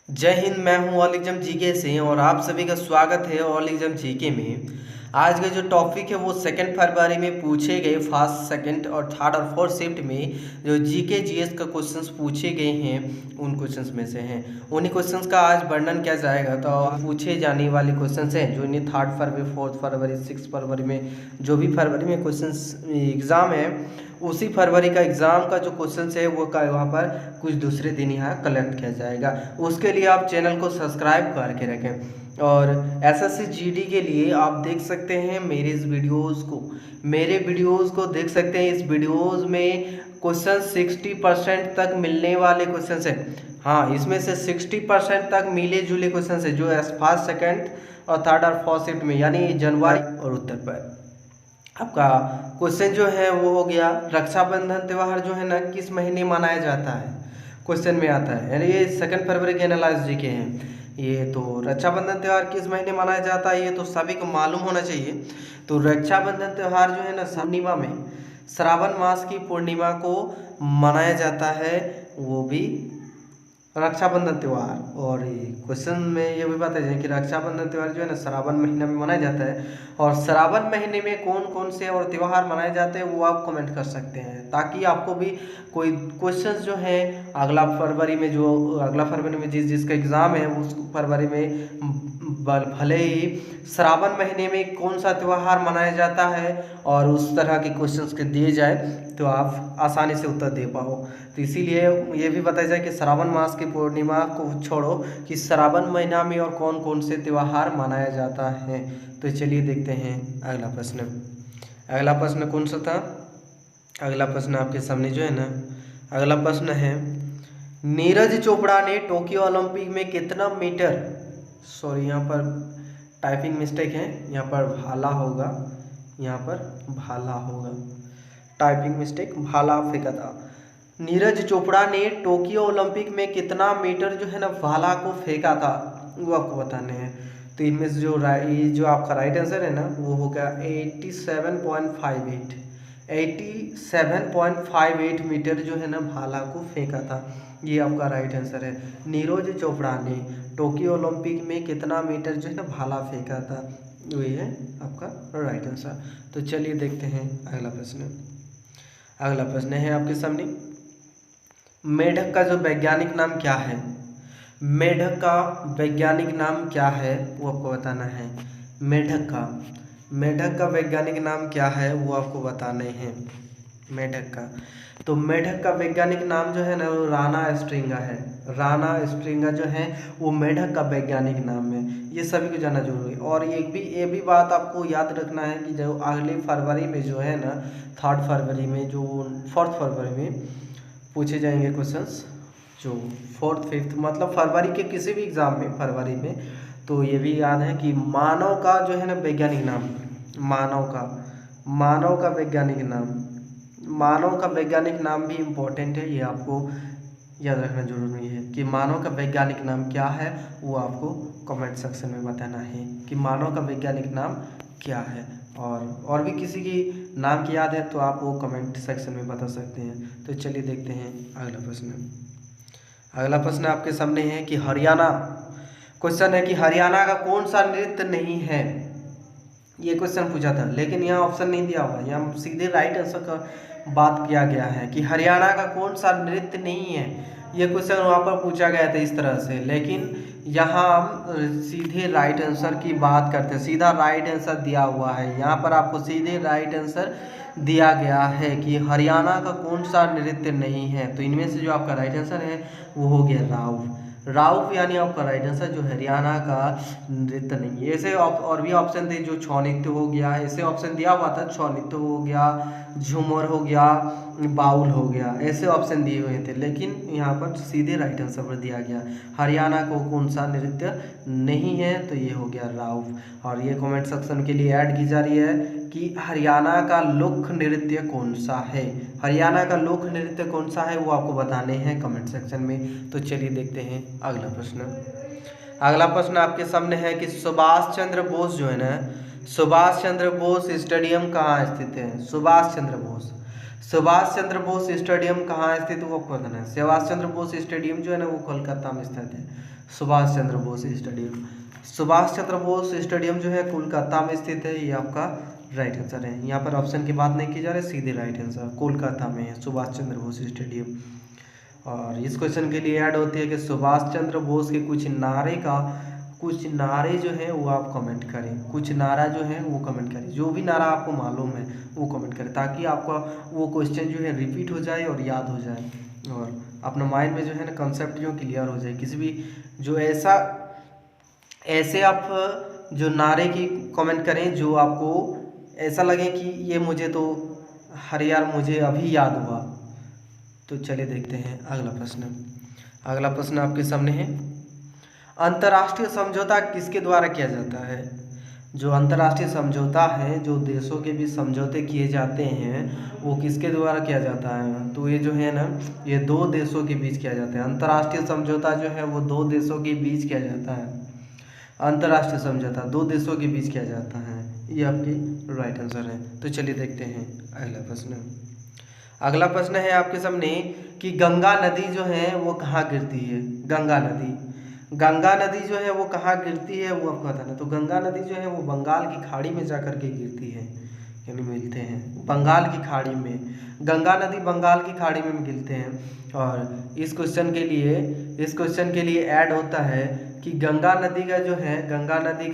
जय हिंद। मैं हूं ऑल एग्जाम जीके से और आप सभी का स्वागत है ऑल एग्जाम जीके में। आज का जो टॉपिक है वो 2 फरवरी में पूछे गए फर्स्ट, सेकंड और थर्ड और फोर्थ शिफ्ट में जो जीके जीएस का क्वेश्चंस पूछे गए हैं उन क्वेश्चंस में से हैं। उन्हीं क्वेश्चंस का आज वर्णन किया जाएगा। तो पूछे जाने वाले क्वेश्चंस हैं जो इन्हें 3 फरवरी, 4 फरवरी, 6 फरवरी में जो भी फरवरी में क्वेश्चंस एग्ज़ाम है उसी फरवरी का एग्ज़ाम का जो क्वेश्चन है वो का वहाँ पर कुछ दूसरे दिन यहाँ कलेक्ट किया जाएगा। उसके लिए आप चैनल को सब्सक्राइब करके रखें और एसएससी जीडी के लिए आप देख सकते हैं मेरे वीडियोस को देख सकते हैं। इस वीडियोस में क्वेश्चन 60% तक मिलने वाले क्वेश्चन है। हाँ, इसमें से 60% तक मिले जुले क्वेश्चन है जो फर्स्ट, सेकेंड और थर्ड और फोर्थ शिफ्ट में यानी जनवरी और उत्तर पर आपका क्वेश्चन जो है वो हो गया। रक्षाबंधन त्यौहार जो है ना किस महीने मनाया जाता है, क्वेश्चन में आता है। यानी ये 2 फरवरी के एनालाइज जी के हैं। ये तो रक्षाबंधन त्यौहार किस महीने मनाया जाता है ये तो सभी को मालूम होना चाहिए। तो रक्षाबंधन त्यौहार जो है ना पूर्णिमा में, श्रावण मास की पूर्णिमा को मनाया जाता है, वो भी रक्षाबंधन त्यौहार। और क्वेश्चन में ये भी बताया जाए कि रक्षाबंधन त्यौहार जो है ना श्रावण महीने में मनाया जाता है और श्रावण महीने में कौन कौन से और त्यौहार मनाए जाते हैं वो आप कमेंट कर सकते हैं, ताकि आपको भी कोई क्वेश्चंस जो है अगला फरवरी में जिस जिसका एग्ज़ाम है उस फरवरी में भले ही श्रावण महीने में कौन सा त्यौहार मनाया जाता है और उस तरह के क्वेश्चंस के दिए जाए तो आप आसानी से उत्तर दे पाओ। तो इसीलिए ये भी बताया जाए कि श्रावण मास की पूर्णिमा को छोड़ो कि श्रावण महीना में और कौन कौन से त्यौहार मनाया जाता है। तो चलिए देखते हैं अगला प्रश्न। अगला प्रश्न कौन सा था? अगला प्रश्न आपके सामने जो है ना, अगला प्रश्न है नीरज चोपड़ा ने टोक्यो ओलंपिक में कितना मीटर, सॉरी यहाँ पर टाइपिंग मिस्टेक है, यहाँ पर भाला होगा, यहाँ पर भाला होगा, टाइपिंग मिस्टेक, भाला फेंका था। नीरज चोपड़ा ने टोक्यो ओलंपिक में कितना मीटर जो है ना भाला को फेंका था वो आपको बताने हैं। तो इनमें से जो आपका राइट आंसर है ना वो होगा 87.58 मीटर जो है ना भाला को फेंका था। ये आपका राइट आंसर है। नीरज चोपड़ा ने टोक्यो ओलंपिक में कितना मीटर जो है ना भाला फेंका था, ये है आपका राइट आंसर। तो चलिए देखते हैं अगला प्रश्न। अगला प्रश्न है आपके सामने मेढक का जो वैज्ञानिक नाम क्या है? मेढक का वैज्ञानिक नाम क्या है वो आपको बताना है। मेढक का वैज्ञानिक नाम क्या है वो आपको बताने हैं। मेढक का, तो मेढक का वैज्ञानिक नाम जो है ना वो राना स्ट्रिंगा है। राना स्ट्रिंगा जो है वो मेढक का वैज्ञानिक नाम है। ये सभी को जानना जरूरी है। और ये भी बात आपको याद रखना है कि जो अगले फरवरी में जो है ना 3 फरवरी में जो 4 फरवरी में पूछे जाएंगे क्वेश्चंस, जो 4th, 5th मतलब फरवरी के किसी भी एग्ज़ाम में फरवरी में। तो ये भी याद है कि मानव का जो है ना वैज्ञानिक नाम, मानव का वैज्ञानिक नाम भी इम्पोर्टेंट है। ये आपको याद रखना जरूरी है कि मानव का वैज्ञानिक नाम क्या है वो आपको कमेंट सेक्शन में बताना है कि मानव का वैज्ञानिक नाम क्या है। और भी किसी की नाम की याद है तो आप वो कमेंट सेक्शन में बता सकते हैं। तो चलिए देखते हैं अगला प्रश्न। अगला प्रश्न आपके सामने है कि हरियाणा, क्वेश्चन है कि हरियाणा का कौन सा नृत्य नहीं है। ये क्वेश्चन पूछा था लेकिन यहाँ ऑप्शन नहीं दिया हुआ, यहाँ सीधे राइट आंसर का बात किया गया है कि हरियाणा का कौन सा नृत्य नहीं है। ये क्वेश्चन वहाँ पर पूछा गया था इस तरह से, लेकिन यहाँ हम सीधे राइट आंसर की बात करते हैं। सीधा राइट आंसर दिया हुआ है, यहाँ पर आपको सीधे राइट आंसर दिया गया है कि हरियाणा का कौन सा नृत्य नहीं है। तो इनमें से जो आपका राइट आंसर है वो हो गया राउफ यानी आपका राइट आंसर जो हरियाणा का नृत्य नहीं है। ऐसे और भी ऑप्शन थे जो छौ नृत्य हो गया, ऐसे ऑप्शन दिया हुआ था, छौ नृत्य हो गया, झूमर हो गया, बाउल हो गया, ऐसे ऑप्शन दिए हुए थे, लेकिन यहाँ पर सीधे राइट आंसर पर दिया गया हरियाणा को कौन सा नृत्य नहीं है, तो ये हो गया राउफ। और ये कमेंट सेक्शन के लिए ऐड की जा रही है कि हरियाणा का लोक नृत्य कौन सा है। हरियाणा का लोक नृत्य कौन सा है वो आपको बताने हैं कमेंट सेक्शन में। तो चलिए देखते हैं अगला प्रश्न। अगला प्रश्न आपके सामने है कि सुभाष चंद्र बोस जो है ना, सुभाष चंद्र बोस स्टेडियम कहाँ स्थित है? सुभाष चंद्र बोस सुभाष चंद्र बोस स्टेडियम कहाँ स्थित है वो आपको बताना है। सुभाष चंद्र बोस स्टेडियम जो है ना वो कोलकाता में स्थित है। सुभाष चंद्र बोस स्टेडियम, सुभाष चंद्र बोस स्टेडियम जो है कोलकाता में स्थित है। ये आपका राइट आंसर है। यहाँ पर ऑप्शन की बात नहीं की जा रही, सीधे राइट आंसर कोलकाता में है सुभाष चंद्र बोस स्टेडियम। और इस क्वेश्चन के लिए ऐड होती है कि सुभाष चंद्र बोस के कुछ नारे जो हैं वो आप कमेंट करें। कुछ नारा जो है वो कमेंट करें, जो भी नारा आपको मालूम है वो कमेंट करें, ताकि आपका वो क्वेश्चन जो है रिपीट हो जाए और याद हो जाए, और अपना माइंड में जो है ना कंसेप्ट जो क्लियर हो जाए। किसी भी जो ऐसे आप जो नारे की कमेंट करें जो आपको ऐसा लगे कि ये मुझे तो हर यार मुझे अभी याद हुआ। तो चलिए देखते हैं अगला प्रश्न। अगला प्रश्न आपके सामने है, अंतर्राष्ट्रीय समझौता किसके द्वारा किया जाता है। जो अंतर्राष्ट्रीय समझौता है, जो देशों के बीच समझौते किए जाते हैं, वो किसके द्वारा किया जाता है। तो ये जो है ना, ये दो देशों के बीच किया जाता है। अंतर्राष्ट्रीय समझौता जो है वो दो देशों के बीच किया जाता है। अंतर्राष्ट्रीय समझौता दो देशों के बीच किया जाता है। ये आपकी राइट आंसर है। तो चलिए देखते हैं अगला प्रश्न। अगला प्रश्न है आपके सामने कि गंगा नदी जो है वो कहाँ गिरती है। गंगा नदी जो है वो कहाँ गिरती है वो आपको बताना। तो गंगा नदी जो है वो बंगाल की खाड़ी में जाकर के गिरती है, यानी मिलते हैं बंगाल की खाड़ी में। गंगा नदी बंगाल की खाड़ी में मिलते हैं। और इस क्वेश्चन के लिए ऐड होता है कि गंगा नदी का जो है, गंगा नदी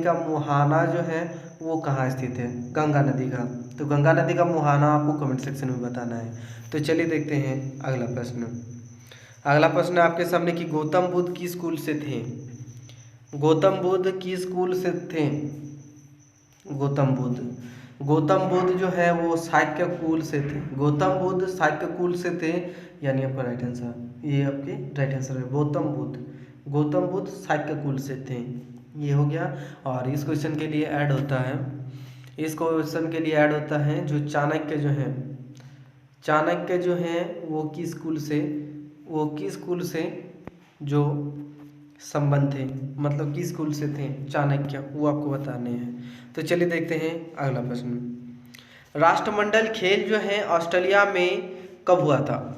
का मुहाना जो है वो कहाँ स्थित है गंगा नदी का। तो गंगा नदी का मुहाना आपको कमेंट सेक्शन में बताना है। तो चलिए देखते हैं अगला प्रश्न। अगला प्रश्न आपके सामने कि गौतम बुद्ध किस स्कूल से थे। गौतम बुद्ध किस स्कूल से थे। गौतम बुद्ध जो है वो शाक्य कुल से थे। गौतम बुद्ध शाक्य कुल से थे, यानी आपका राइट आंसर, ये आपके राइट आंसर है। गौतम बुद्ध शाक्य कुल से थे, ये हो गया। और इस क्वेश्चन के लिए ऐड होता है, जो चाणक्य जो हैं वो किस स्कूल से जो संबंध थे, मतलब किस स्कूल से थे चाणक्य, वो आपको बताने हैं। तो चलिए देखते हैं अगला प्रश्न। राष्ट्रमंडल खेल जो है ऑस्ट्रेलिया में कब हुआ था।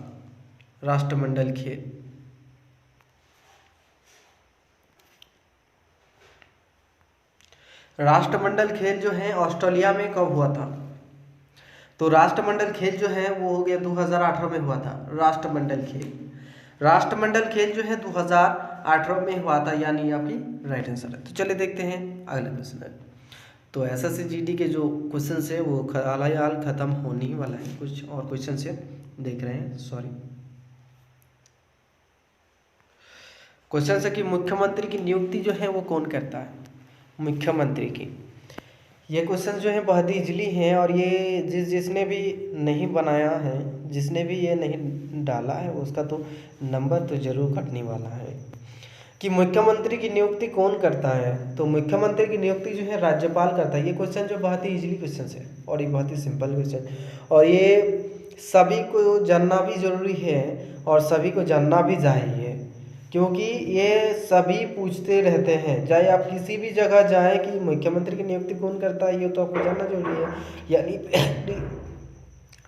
राष्ट्रमंडल खेल जो है ऑस्ट्रेलिया में कब हुआ था। तो राष्ट्रमंडल खेल जो है वो हो गया 2018 में हुआ था। राष्ट्रमंडल खेल जो है 2018 में हुआ था, यानी आपकी राइट आंसर है। तो चलिए देखते हैं अगला प्रश्न। तो एसएससी जीडी के जो क्वेश्चन है वो हाल खत्म होने ही वाला है। कुछ और क्वेश्चन से देख रहे हैं, सॉरी। क्वेश्चन है कि मुख्यमंत्री की नियुक्ति जो है वो कौन करता है। मुख्यमंत्री की, ये क्वेश्चन जो है बहुत ही इजली है, और ये जिसने भी नहीं बनाया है, जिसने भी ये नहीं डाला है, उसका तो नंबर तो जरूर कटने वाला है। कि मुख्यमंत्री की नियुक्ति कौन करता है। तो मुख्यमंत्री की नियुक्ति जो है राज्यपाल करता है। ये क्वेश्चन जो बहुत ही इजीली क्वेश्चन है और ये बहुत ही सिंपल क्वेश्चन, और ये सभी को जानना भी जरूरी है और सभी को जानना भी चाहिए, क्योंकि ये सभी पूछते रहते हैं। चाहे आप किसी भी जगह जाएं कि मुख्यमंत्री की नियुक्ति कौन करता है, ये तो आपको जानना जरूरी है। यानी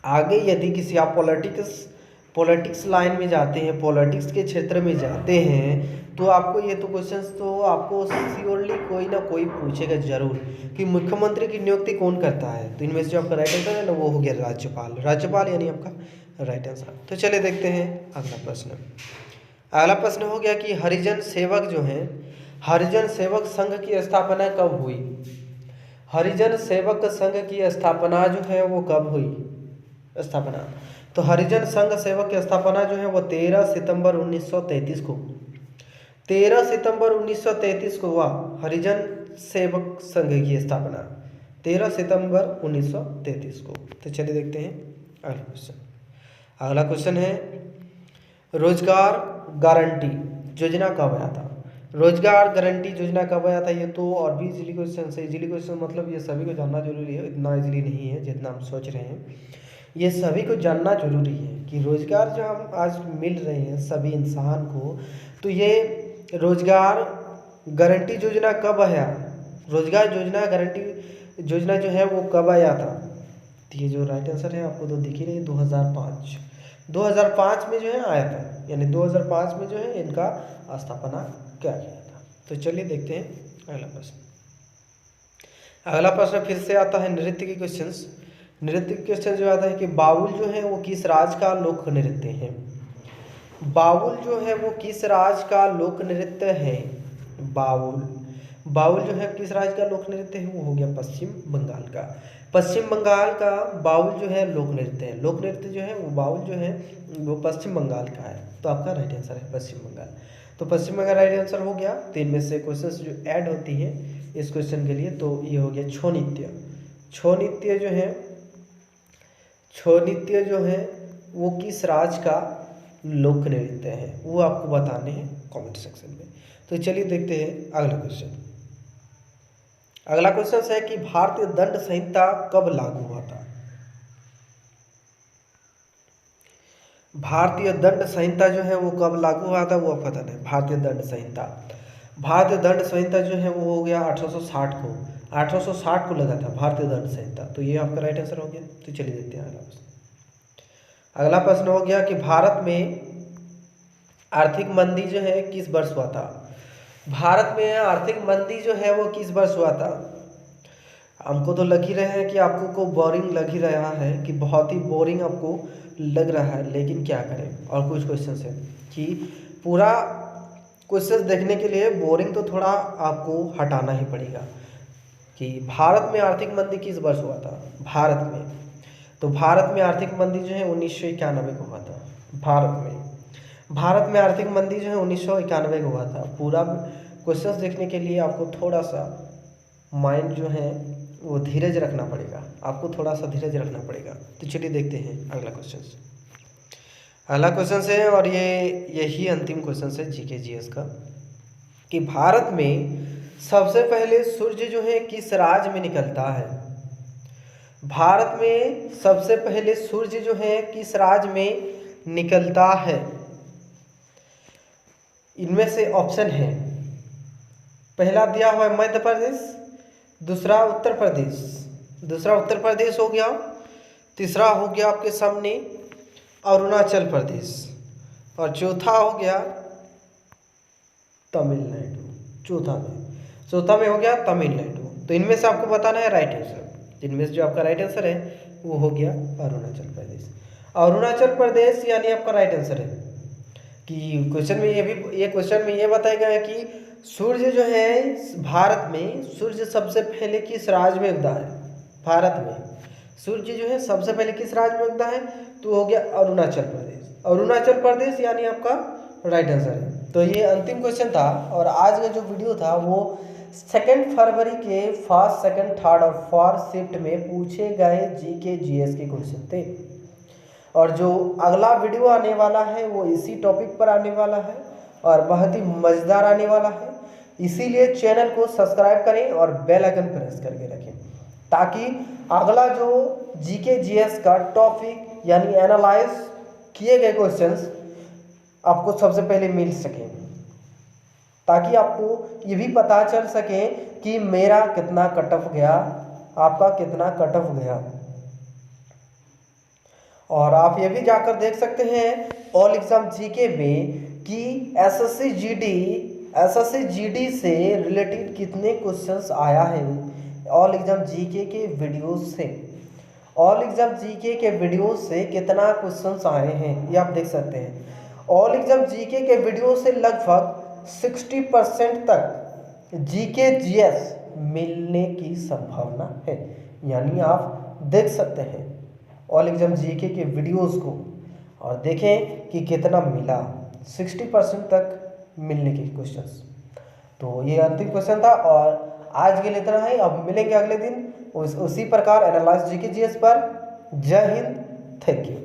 आगे यदि किसी आप पॉलिटिक्स लाइन में जाते हैं, पॉलिटिक्स के क्षेत्र में जाते हैं, तो आपको ये तो क्वेश्चंस तो आपको श्योरली कोई ना कोई पूछेगा जरूर कि मुख्यमंत्री की नियुक्ति कौन करता है। तो इनमें से जो आपका राइट आंसर है ना वो हो गया राज्यपाल, यानी आपका राइट आंसर। तो चलिए देखते हैं अगला प्रश्न। अगला प्रश्न हो गया कि हरिजन सेवक जो है, हरिजन सेवक संघ की स्थापना कब हुई। हरिजन सेवक संघ की स्थापना जो है वो कब हुई स्थापना। तो हरिजन संघ सेवक की स्थापना जो है वो 13 सितंबर 1933 को हुआ। हरिजन सेवक संघ की स्थापना 13 सितंबर 1933 को। तो चलिए देखते हैं अगला क्वेश्चन। अगला क्वेश्चन है रोजगार गारंटी योजना कब आया था। रोजगार गारंटी योजना कब आया था, ये तो और भी इजीली क्वेश्चन है। इजीली क्वेश्चन मतलब ये सभी को जानना जरूरी है, इतना इजीली नहीं है जितना हम सोच रहे हैं। ये सभी को जानना जरूरी है कि रोजगार जो हम आज मिल रहे हैं सभी इंसान को, तो ये रोजगार गारंटी योजना कब आया। रोजगार योजना गारंटी योजना जो है वो कब आया था। तो ये जो राइट आंसर है आपको तो दिख ही रही है 2005 में जो है आया था, यानी 2005 में जो है इनका स्थापना किया गया था। तो चलिए देखते हैं अगला प्रश्न। अगला प्रश्न फिर से आता है नृत्य के क्वेश्चंस। नृत्य के क्वेश्चन जो आता है कि बाउल जो है वो किस राज्य का लोक नृत्य है। बाउल जो है वो किस राज्य का लोक नृत्य है। बाउल जो है किस राज्य का लोक नृत्य है, वो हो गया पश्चिम बंगाल का। पश्चिम बंगाल का बाउल जो है लोक नृत्य है। लोक नृत्य जो है वो बाउल जो है वो पश्चिम बंगाल का है। तो आपका राइट आंसर है पश्चिम बंगाल। तो पश्चिम बंगाल राइट आंसर हो गया। तो इनमें से क्वेश्चन जो ऐड होती है इस क्वेश्चन के लिए, तो ये हो गया छौ नृत्य। छौ नृत्य जो है वो किस राज्य का लोक नृत्य है, वो आपको बताने हैं कमेंट सेक्शन में। तो चलिए देखते हैं अगला क्वेश्चन। अगला क्वेश्चन है कि भारतीय दंड संहिता कब लागू हुआ था। भारतीय दंड संहिता जो है वो कब लागू हुआ था, वो आपको बताना है। भारतीय दंड संहिता जो है वो हो गया 1860 को लगा था भारतीय दंड संहिता। तो ये आपका राइट आंसर हो गया। तो चलिए देखते हैं अगला प्रश्न। अगला प्रश्न हो गया कि भारत में आर्थिक मंदी जो है किस वर्ष हुआ था। भारत में आर्थिक मंदी जो है वो किस वर्ष हुआ था। हमको तो लग ही रहे हैं कि आपको को बोरिंग लग ही रहा है, कि बहुत ही बोरिंग आपको लग रहा है, लेकिन क्या करें। और कुछ क्वेश्चन है कि पूरा क्वेश्चन देखने के लिए बोरिंग तो थोड़ा आपको हटाना ही पड़ेगा। कि भारत में आर्थिक मंदी किस वर्ष हुआ था। भारत में आर्थिक मंदी जो है 1991 को हुआ था। भारत में आर्थिक मंदी जो है 1991 को हुआ था। पूरा क्वेश्चंस देखने के लिए आपको थोड़ा सा माइंड जो है वो धीरज रखना पड़ेगा, तो चलिए देखते हैं अगला क्वेश्चन है। और यही अंतिम क्वेश्चन है जीके जीएस का, कि भारत में सबसे पहले सूर्य जो है किस राज्य में निकलता है। भारत में सबसे पहले सूर्य जो है किस राज्य में निकलता है। इनमें से ऑप्शन है, पहला दिया हुआ है मध्य प्रदेश, दूसरा उत्तर प्रदेश हो गया, तीसरा हो गया आपके सामने अरुणाचल प्रदेश, और चौथा हो गया तमिलनाडु। चौथा में हो गया तमिलनाडु। तो इनमें से आपको बताना है राइट आंसर। इनमें से जो आपका राइट आंसर है वो हो गया अरुणाचल प्रदेश यानी आपका राइट आंसर है। कि क्वेश्चन में ये बताया गया है कि सूर्य जो है भारत में सूर्य सबसे पहले किस राज्य में उगता है। भारत में सूर्य जो है सबसे पहले किस राज्य में उगता है, तो हो गया अरुणाचल प्रदेश यानी आपका राइट आंसर है। तो ये अंतिम क्वेश्चन था, और आज का जो वीडियो था वो 2 फरवरी के फर्स्ट, सेकंड, थर्ड और फोर्थ शिफ्ट में पूछे गए जीके जीएस के क्वेश्चन थे। और जो अगला वीडियो आने वाला है वो इसी टॉपिक पर आने वाला है और बहुत ही मज़ेदार आने वाला है। इसीलिए चैनल को सब्सक्राइब करें और बेल आइकन प्रेस करके रखें, ताकि अगला जो जीके जीएस का टॉपिक यानी एनालाइज किए गए क्वेश्चंस आपको सबसे पहले मिल सकें, ताकि आपको ये भी पता चल सके कि मेरा कितना कट ऑफ गया, आपका कितना कट ऑफ गया। और आप ये भी जाकर देख सकते हैं ऑल एग्जाम जीके में कि एसएससी जीडी से रिलेटेड कितने क्वेश्चंस आया है ऑल एग्जाम जीके के वीडियो से कितना क्वेश्चंस आए हैं ये आप देख सकते हैं। ऑल एग्जाम जीके के वीडियो से लगभग 60% तक जीके जीएस मिलने की संभावना है। यानी आप देख सकते हैं ऑल एग्जाम जीके के वीडियोस को और देखें कि कितना मिला, 60% तक मिलने के क्वेश्चंस। तो ये अंतिम क्वेश्चन था और आज के लिए इतना ही। अब मिलेंगे अगले दिन उसी प्रकार एनालाइज जीके जीएस पर। जय हिंद, थैंक यू।